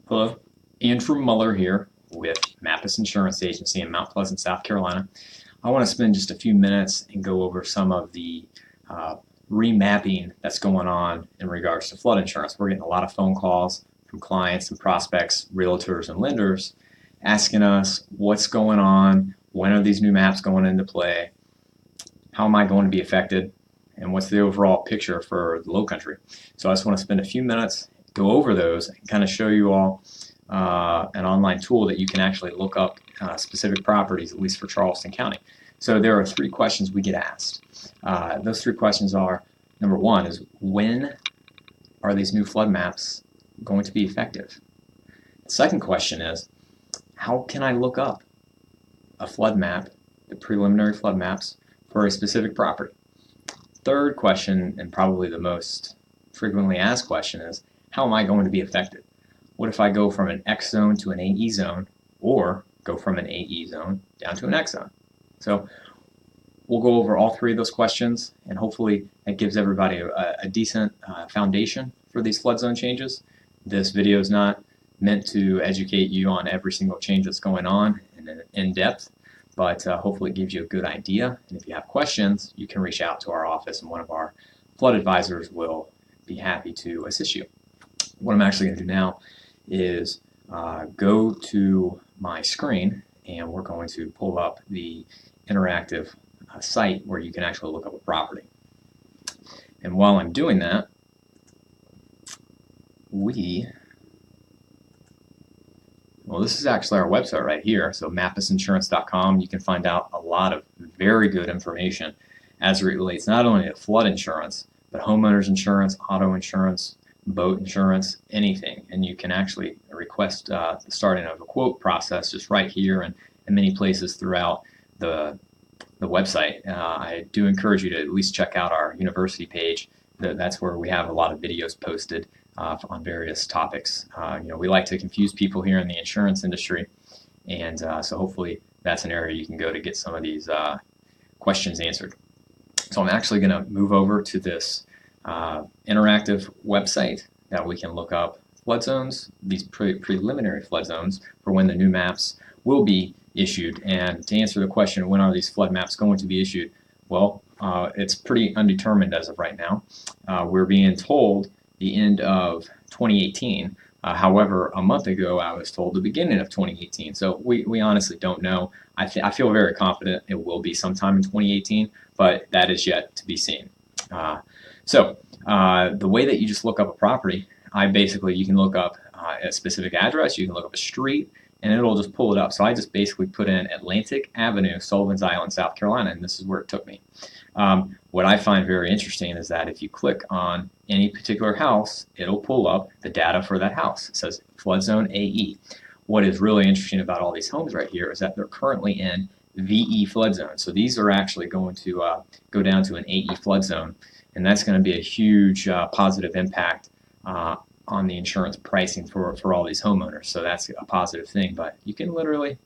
Hello, Andrew Muller here with Mappus Insurance Agency in Mount Pleasant, South Carolina. I want to spend just a few minutes and go over some of the remapping that's going on in regards to flood insurance. We're getting a lot of phone calls from clients and prospects, realtors and lenders asking us what's going on, when are these new maps going into play, how am I going to be affected, and what's the overall picture for the Lowcountry. So I just want to spend a few minutes, go over those, and kind of show you all an online tool that you can actually look up specific properties, at least for Charleston County. So there are three questions we get asked. Those three questions are, number one is, when are these new flood maps going to be effective? The second question is, how can I look up a flood map, the preliminary flood maps, for a specific property? Third question, and probably the most frequently asked question, is how am I going to be affected? What if I go from an X zone to an AE zone, or go from an AE zone down to an X zone? So we'll go over all three of those questions, and hopefully that gives everybody a decent foundation for these flood zone changes. This video is not meant to educate you on every single change that's going on in depth, but hopefully it gives you a good idea. And if you have questions, you can reach out to our office, and one of our flood advisors will be happy to assist you. What I'm actually going to do now is go to my screen, and we're going to pull up the interactive site where you can actually look up a property. And while I'm doing that, this is actually our website right here. So mappusinsurance.com. You can find out a lot of very good information as it relates not only to flood insurance, but homeowners insurance, auto insurance, boat insurance, anything. And you can actually request the starting of a quote process just right here and in many places throughout the website. I do encourage you to at least check out our university page. That's where we have a lot of videos posted on various topics. We like to confuse people here in the insurance industry, and so hopefully that's an area you can go to get some of these questions answered. So I'm actually going to move over to this interactive website that we can look up flood zones, these preliminary flood zones, for when the new maps will be issued. And to answer the question, when are these flood maps going to be issued? Well, it's pretty undetermined as of right now. We're being told the end of 2018. However, a month ago I was told the beginning of 2018. So we honestly don't know. I feel very confident it will be sometime in 2018, but that is yet to be seen. The way that you just look up a property, you can look up a specific address, you can look up a street, and it'll just pull it up. So I just basically put in Atlantic Avenue, Sullivan's Island, South Carolina, and this is where it took me. What I find very interesting is that if you click on any particular house, it'll pull up the data for that house. It says flood zone AE. What is really interesting about all these homes right here is that they're currently in VE flood zone. So these are actually going to go down to an AE flood zone, and that's going to be a huge positive impact on the insurance pricing for all these homeowners. So that's a positive thing. But you can literally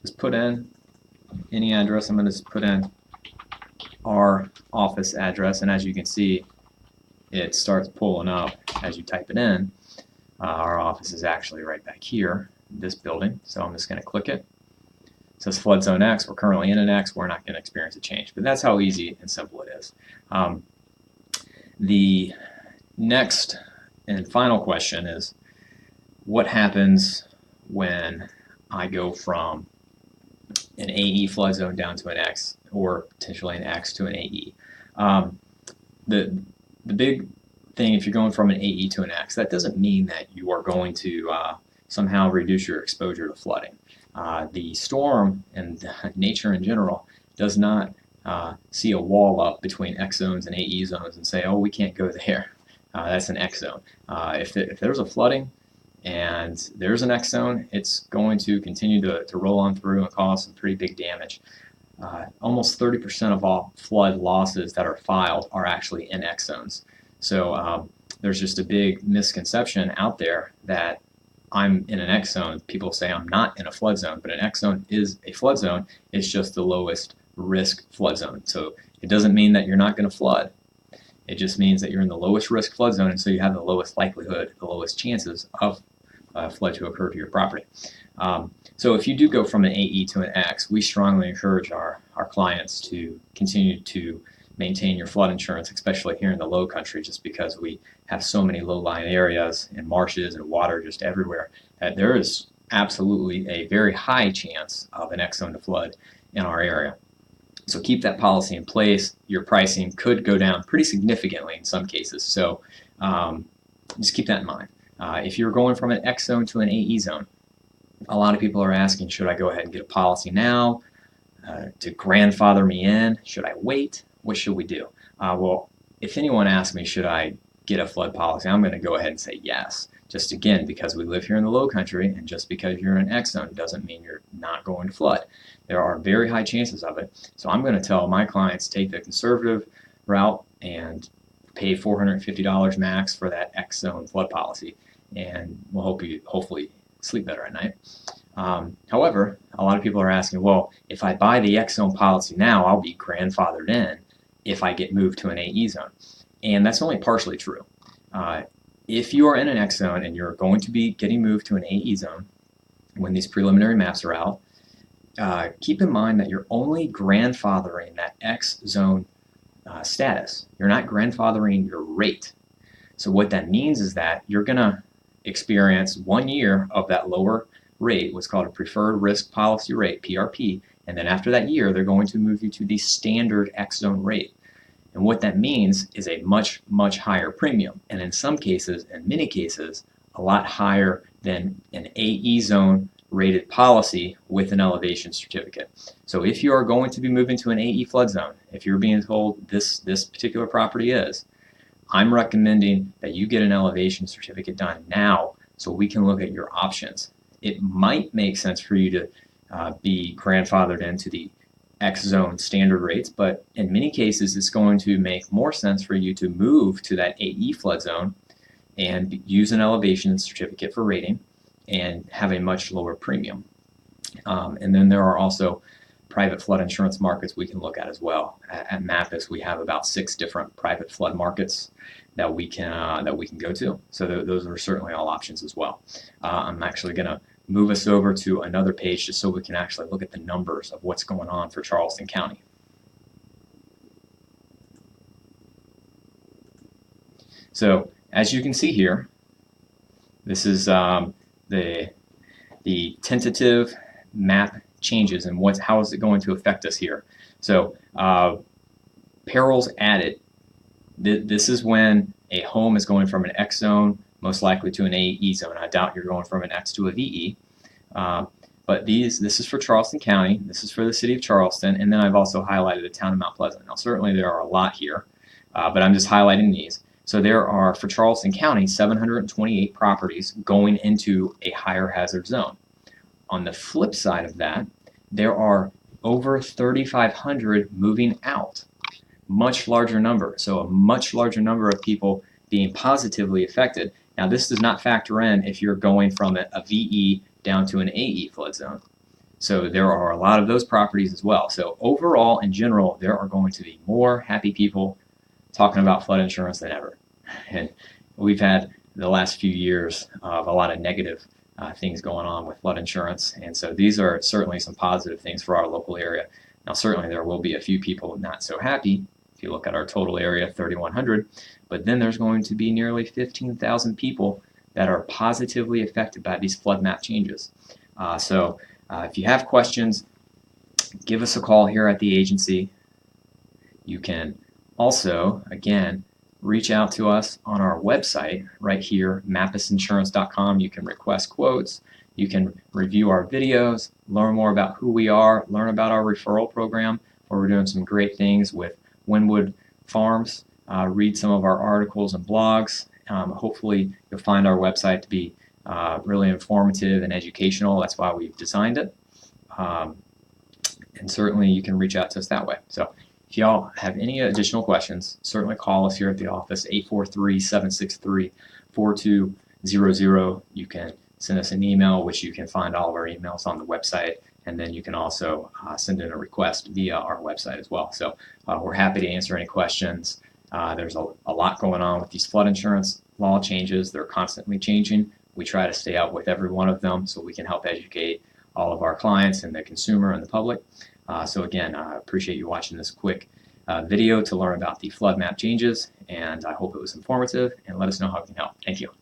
just put in any address. I'm going to just put in our office address, and as you can see, it starts pulling up as you type it in. Our office is actually right back here in this building, so I'm just going to click it. It says flood zone X. We're currently in an X. We're not going to experience a change, but that's how easy and simple it is. The next and final question is, what happens when I go from an AE flood zone down to an X, or potentially an X to an AE? The big thing, if you're going from an AE to an X, that doesn't mean that you are going to somehow reduce your exposure to flooding. The storm and nature in general does not see a wall up between X zones and AE zones and say, oh, we can't go there. That's an X zone. If there's a flooding and there's an X zone, it's going to continue to roll on through and cause some pretty big damage. Almost 30% of all flood losses that are filed are actually in X zones. So there's just a big misconception out there that I'm in an X zone. People say I'm not in a flood zone, but an X zone is a flood zone. It's just the lowest risk flood zone. So it doesn't mean that you're not going to flood. It just means that you're in the lowest risk flood zone, and so you have the lowest likelihood, the lowest chances of flood to occur to your property. So if you do go from an AE to an X, we strongly encourage our clients to continue to maintain your flood insurance, especially here in the Lowcountry, just because we have so many low-lying areas and marshes and water just everywhere that there is absolutely a very high chance of an X zone to flood in our area. So keep that policy in place. Your pricing could go down pretty significantly in some cases. So just keep that in mind. If you're going from an X zone to an AE zone, a lot of people are asking, should I go ahead and get a policy now to grandfather me in? Should I wait? What should we do? Well, if anyone asks me, should I get a flood policy, I'm going to go ahead and say yes. Just again, because we live here in the Lowcountry, and just because you're in X zone doesn't mean you're not going to flood. There are very high chances of it. So I'm going to tell my clients, take the conservative route and pay $450 max for that X zone flood policy, and we'll hopefully sleep better at night. However, a lot of people are asking, well, if I buy the X zone policy now, I'll be grandfathered in if I get moved to an AE zone. And that's only partially true. If you are in an X zone and you're going to be getting moved to an AE zone when these preliminary maps are out, keep in mind that you're only grandfathering that X zone status. You're not grandfathering your rate. So what that means is that you're going to experience 1 year of that lower rate, what's called a preferred risk policy rate, PRP, and then after that year, they're going to move you to the standard X zone rate. And what that means is a much, much higher premium, and in some cases, in many cases, a lot higher than an AE zone rated policy with an elevation certificate. So if you are going to be moving to an AE flood zone, if you're being told this particular property is, I'm recommending that you get an elevation certificate done now so we can look at your options. It might make sense for you to be grandfathered into the X zone standard rates, but in many cases it's going to make more sense for you to move to that AE flood zone and use an elevation certificate for rating and have a much lower premium. And then there are also private flood insurance markets we can look at as well. At Mappus, we have about 6 different private flood markets that we can go to. So those are certainly all options as well. I'm actually going to move us over to another page just so we can actually look at the numbers of what's going on for Charleston County. So as you can see here, this is the tentative map changes and how is it going to affect us here. So perils added. This is when a home is going from an X zone most likely to an AE zone. I doubt you're going from an X to a VE. But this is for Charleston County, this is for the city of Charleston, and then I've also highlighted the town of Mount Pleasant. Now certainly there are a lot here, but I'm just highlighting these. So there are, for Charleston County, 728 properties going into a higher hazard zone. On the flip side of that, there are over 3,500 moving out. Much larger number, so a much larger number of people being positively affected. Now this does not factor in if you're going from a VE down to an AE flood zone. So there are a lot of those properties as well. So overall, in general, there are going to be more happy people talking about flood insurance than ever. And we've had the last few years of a lot of negative things going on with flood insurance. And so these are certainly some positive things for our local area. Now certainly there will be a few people not so happy. If you look at our total area, 3,100, but then there's going to be nearly 15,000 people that are positively affected by these flood map changes. So if you have questions, give us a call here at the agency. You can also, again, reach out to us on our website right here, mappusinsurance.com. You can request quotes. You can review our videos, learn more about who we are, learn about our referral program, where we're doing some great things with Wynwood Farms, read some of our articles and blogs. Hopefully you'll find our website to be really informative and educational. That's why we've designed it. And certainly you can reach out to us that way. So if y'all have any additional questions, certainly call us here at the office, 843-763-4200. You can send us an email, which you can find all of our emails on the website. And then you can also send in a request via our website as well. So we're happy to answer any questions. There's a lot going on with these flood insurance law changes. They're constantly changing. We try to stay out with every one of them so we can help educate all of our clients and the consumer and the public. So again, I appreciate you watching this quick video to learn about the flood map changes, and I hope it was informative, and let us know how we can help. Thank you.